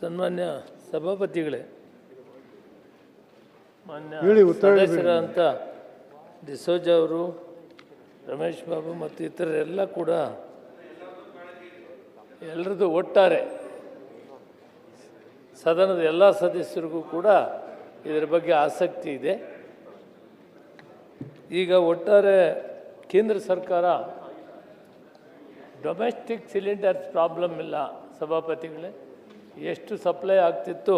ಸನ್ಮಾನ್ಯ ಸಭಾಪತಿಗಳೇ, ಮಾನ್ಯ ಸದಸ್ಯರಂತ ಡಿಸೋಜ ಅವರು, ರಮೇಶ್ ಬಾಬು ಮತ್ತು ಇತರರೆಲ್ಲ ಕೂಡ ಎಲ್ಲರದ್ದು ಒಟ್ಟಾರೆ ಸದನದ ಎಲ್ಲ ಸದಸ್ಯರಿಗೂ ಕೂಡ ಇದರ ಬಗ್ಗೆ ಆಸಕ್ತಿ ಇದೆ. ಈಗ ಒಟ್ಟಾರೆ ಕೇಂದ್ರ ಸರ್ಕಾರ ಡೊಮೆಸ್ಟಿಕ್ ಸಿಲಿಂಡರ್ಸ್ ಪ್ರಾಬ್ಲಮ್ ಇಲ್ಲ ಸಭಾಪತಿಗಳೇ, ಎಷ್ಟು ಸಪ್ಲೈ ಆಗ್ತಿತ್ತು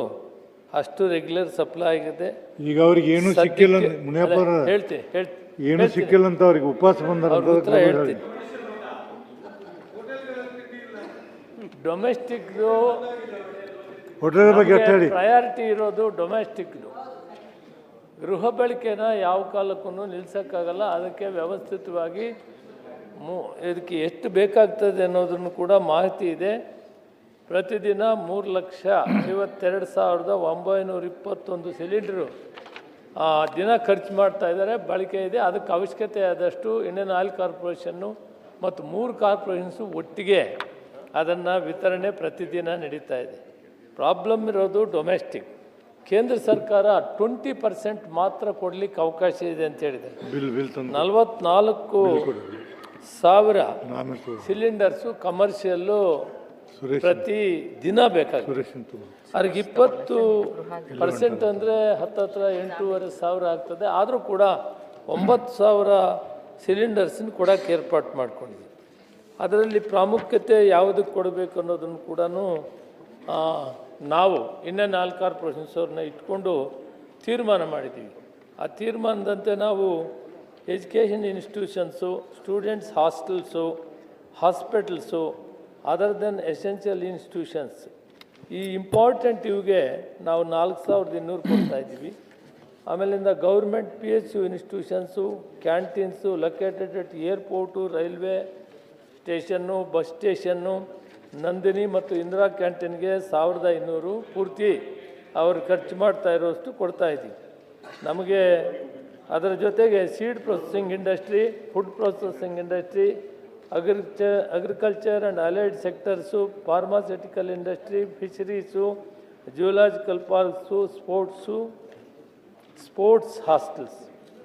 ಅಷ್ಟು ರೆಗ್ಯುಲರ್ ಸಪ್ಲೈ ಆಗಿದೆ. ಈಗ ಅವ್ರಿಗೆ ಏನು ಸಿಕ್ಕಿಲ್ಲ, ಏನು ಸಿಕ್ಕಿಲ್ಲ ಅಂತ ಅವ್ರಿಗೆ ಉಪವಾಸ ಬಂದ ಹೇಳ್ತೀನಿ. ಡೊಮೆಸ್ಟಿಕ್ ಪ್ರಯಾರಿಟಿ ಇರೋದು ಡೊಮೆಸ್ಟಿಕ್ದು. ಗೃಹ ಬಳಕೆನ ಯಾವ ಕಾಲಕ್ಕೂ ನಿಲ್ಸೋಕ್ಕಾಗಲ್ಲ. ಅದಕ್ಕೆ ವ್ಯವಸ್ಥಿತವಾಗಿ ಇದಕ್ಕೆ ಎಷ್ಟು ಬೇಕಾಗ್ತದೆ ಅನ್ನೋದನ್ನು ಕೂಡ ಮಾಹಿತಿ ಇದೆ. ಪ್ರತಿದಿನ 3,52,921 ಸಿಲಿಂಡ್ರು ದಿನ ಖರ್ಚು ಮಾಡ್ತಾ ಇದ್ದಾರೆ, ಬಳಕೆ ಇದೆ. ಅದಕ್ಕೆ ಅವಶ್ಯಕತೆ ಆದಷ್ಟು ಇಂಡಿಯನ್ ಆಯಿಲ್ ಕಾರ್ಪೊರೇಷನ್ನು ಮತ್ತು 3 ಕಾರ್ಪೊರೇಷನ್ಸು ಒಟ್ಟಿಗೆ ಅದನ್ನು ವಿತರಣೆ ಪ್ರತಿದಿನ ನಡೀತಾ ಇದೆ. ಪ್ರಾಬ್ಲಮ್ ಇರೋದು ಡೊಮೆಸ್ಟಿಕ್. ಕೇಂದ್ರ ಸರ್ಕಾರ 20% ಮಾತ್ರ ಕೊಡಲಿಕ್ಕೆ ಅವಕಾಶ ಇದೆ ಅಂತ ಹೇಳಿದೆ. 44,000 ಸಿಲಿಂಡರ್ಸು ಕಮರ್ಷಿಯಲ್ಲು ಪ್ರತಿ ದಿನ ಬೇಕಾಗುತ್ತೆ. ಅವ್ರಿಗೆ 20% ಅಂದರೆ ಹತ್ತಿರ 8,500 ಆಗ್ತದೆ. ಆದರೂ ಕೂಡ 9,000 ಸಿಲಿಂಡರ್ಸನ್ನು ಕೊಡೋಕ್ಕೆ ಏರ್ಪಾಟ್ ಮಾಡ್ಕೊಂಡಿದ್ದೀವಿ. ಅದರಲ್ಲಿ ಪ್ರಾಮುಖ್ಯತೆ ಯಾವುದಕ್ಕೆ ಕೊಡಬೇಕು ಅನ್ನೋದನ್ನು ಕೂಡ ನಾವು ಇಂಡಿಯನ್ ಆಯಿಲ್ ಕಾರ್ಪೊರೇಷನ್ಸ್ ಅವ್ರನ್ನ ಇಟ್ಕೊಂಡು ತೀರ್ಮಾನ ಮಾಡಿದ್ದೀವಿ. ಆ ತೀರ್ಮಾನದಂತೆ ನಾವು education institutions, students hostels, hospitals, other than essential institutions, ಈ ಇಂಪಾರ್ಟೆಂಟ್ ಇವಿಗೆ ನಾವು 4,200 ಕೊಡ್ತಾಯಿದ್ದೀವಿ. ಆಮೇಲಿಂದ government PSU institutions, canteens located at airport, railway station, bus station, Nandini ಮತ್ತು ಇಂದಿರಾ ಕ್ಯಾಂಟೀನ್ಗೆ 1,500 ಪೂರ್ತಿ ಅವರು ಖರ್ಚು ಮಾಡ್ತಾ ಇರೋಷ್ಟು ಕೊಡ್ತಾಯಿದ್ದೀವಿ. ನಮಗೆ ಅದರ ಜೊತೆಗೆ seed processing industry, food processing industry, agriculture and allied sectors, pharmaceutical industry, fisheries, geological parks, sports hostels,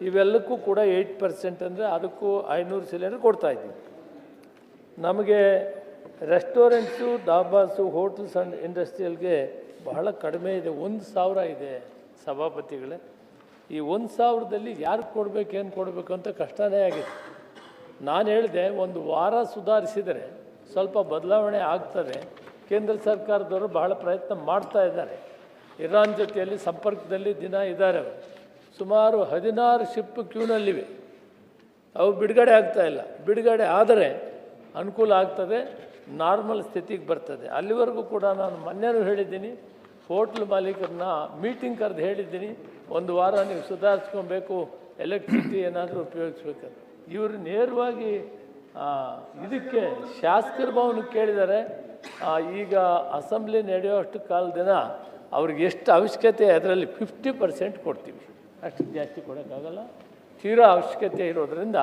ಇವೆಲ್ಲಕ್ಕೂ ಕೂಡ 8% ಅಂದರೆ ಅದಕ್ಕೂ 500 ಸಿಲಿಂಡರ್ ಕೊಡ್ತಾಯಿದ್ದೀವಿ. ನಮಗೆ ರೆಸ್ಟೋರೆಂಟ್ಸು, ಡಾಬಾಸು, ಹೋಟೆಲ್ಸ್ ಆ್ಯಂಡ್ ಇಂಡಸ್ಟ್ರಿಯಲ್ಗೆ ಬಹಳ ಕಡಿಮೆ ಇದೆ, 1,000 ಇದೆ ಸಭಾಪತಿಗಳೇ. ಈ 1,000ದಲ್ಲಿ ಯಾರು ಕೊಡಬೇಕು, ಏನು ಕೊಡಬೇಕು ಅಂತ ಕಷ್ಟನೇ ಆಗಿದೆ. ನಾನು ಹೇಳಿದೆ, ಒಂದು ವಾರ ಸುಧಾರಿಸಿದರೆ ಸ್ವಲ್ಪ ಬದಲಾವಣೆ ಆಗ್ತದೆ. ಕೇಂದ್ರ ಸರ್ಕಾರದವರು ಬಹಳ ಪ್ರಯತ್ನ ಮಾಡ್ತಾ ಇದ್ದಾರೆ. ಇರಾನ್ ಜೊತೆಯಲ್ಲಿ ಸಂಪರ್ಕದಲ್ಲಿ ದಿನ ಇದ್ದಾರೆ. ಸುಮಾರು 16 ಶಿಪ್ ಕ್ಯೂನಲ್ಲಿವೆ, ಅವು ಬಿಡುಗಡೆ ಆಗ್ತಾಯಿಲ್ಲ. ಬಿಡುಗಡೆ ಆದರೆ ಅನುಕೂಲ ಆಗ್ತದೆ, ನಾರ್ಮಲ್ ಸ್ಥಿತಿಗೆ ಬರ್ತದೆ. ಅಲ್ಲಿವರೆಗೂ ಕೂಡ ನಾನು ಮೊನ್ನೆನೂ ಹೇಳಿದ್ದೀನಿ, ಹೋಟ್ಲ್ ಮಾಲೀಕರನ್ನ ಮೀಟಿಂಗ್ ಕರೆದು ಹೇಳಿದ್ದೀನಿ, ಒಂದು ವಾರ ನೀವು ಸುಧಾರಿಸ್ಕೊಬೇಕು, ಎಲೆಕ್ಟ್ರಿಸಿಟಿ ಏನಾದರೂ ಉಪಯೋಗಿಸ್ಬೇಕಂತ. ಇವರು ನೇರವಾಗಿ ಇದಕ್ಕೆ ಶಾಸಕರ ಭವನಕ್ಕೆ ಕೇಳಿದ್ದಾರೆ. ಈಗ ಅಸೆಂಬ್ಲಿ ನಡೆಯೋಷ್ಟು ಕಾಲದಿನ ಅವ್ರಿಗೆ ಎಷ್ಟು ಅವಶ್ಯಕತೆ ಅದರಲ್ಲಿ 50% ಕೊಡ್ತೀವಿ, ಅಷ್ಟು ಜಾಸ್ತಿ ಕೊಡೋಕ್ಕಾಗಲ್ಲ. ತೀರಾ ಅವಶ್ಯಕತೆ ಇರೋದರಿಂದ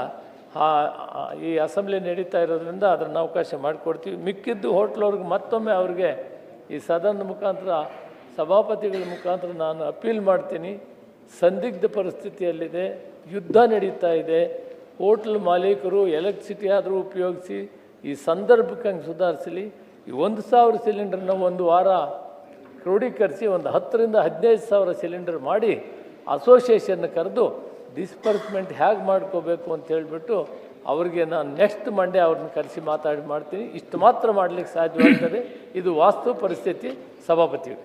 ಈ ಅಸೆಂಬ್ಲಿ ನಡೀತಾ ಇರೋದ್ರಿಂದ ಅದನ್ನು ಅವಕಾಶ ಮಾಡಿಕೊಡ್ತೀವಿ. ಮಿಕ್ಕಿದ್ದು ಹೋಟ್ಲವ್ರಿಗೆ ಮತ್ತೊಮ್ಮೆ ಅವ್ರಿಗೆ ಈ ಸದನದ ಮುಖಾಂತರ, ಸಭಾಪತಿಗಳ ಮುಖಾಂತರ ನಾನು ಅಪೀಲ್ ಮಾಡ್ತೀನಿ. ಸಂದಿಗ್ಧ ಪರಿಸ್ಥಿತಿಯಲ್ಲಿದೆ, ಯುದ್ಧ ನಡೀತಾ ಇದೆ. ಹೋಟ್ಲ್ ಮಾಲೀಕರು ಎಲೆಕ್ಟ್ರಿಸಿಟಿ ಆದರೂ ಉಪಯೋಗಿಸಿ ಈ ಸಂದರ್ಭಕ್ಕೆ ಹಂಗೆ ಸುಧಾರಿಸಲಿ. ಈ 1,000 ಸಿಲಿಂಡರ್ನ ಒಂದು ವಾರ ಕ್ರೋಢೀಕರಿಸಿ ಒಂದು 10,000 to 15,000 ಸಿಲಿಂಡರ್ ಮಾಡಿ ಅಸೋಸಿಯೇಷನ್ನ ಕರೆದು ಡಿಸ್ಪರ್ಸ್ಮೆಂಟ್ ಹೇಗೆ ಮಾಡ್ಕೋಬೇಕು ಅಂತ ಹೇಳಿಬಿಟ್ಟು ಅವ್ರಿಗೆ ನಾನು ನೆಕ್ಸ್ಟ್ ಮಂಡೇ ಅವ್ರನ್ನ ಕರೆಸಿ ಮಾಡ್ತೀನಿ. ಇಷ್ಟು ಮಾತ್ರ ಮಾಡಲಿಕ್ಕೆ ಸಾಧ್ಯವಾಗ್ತದೆ. ಇದು ವಾಸ್ತವ ಪರಿಸ್ಥಿತಿ ಸಭಾಪತಿಗಳು.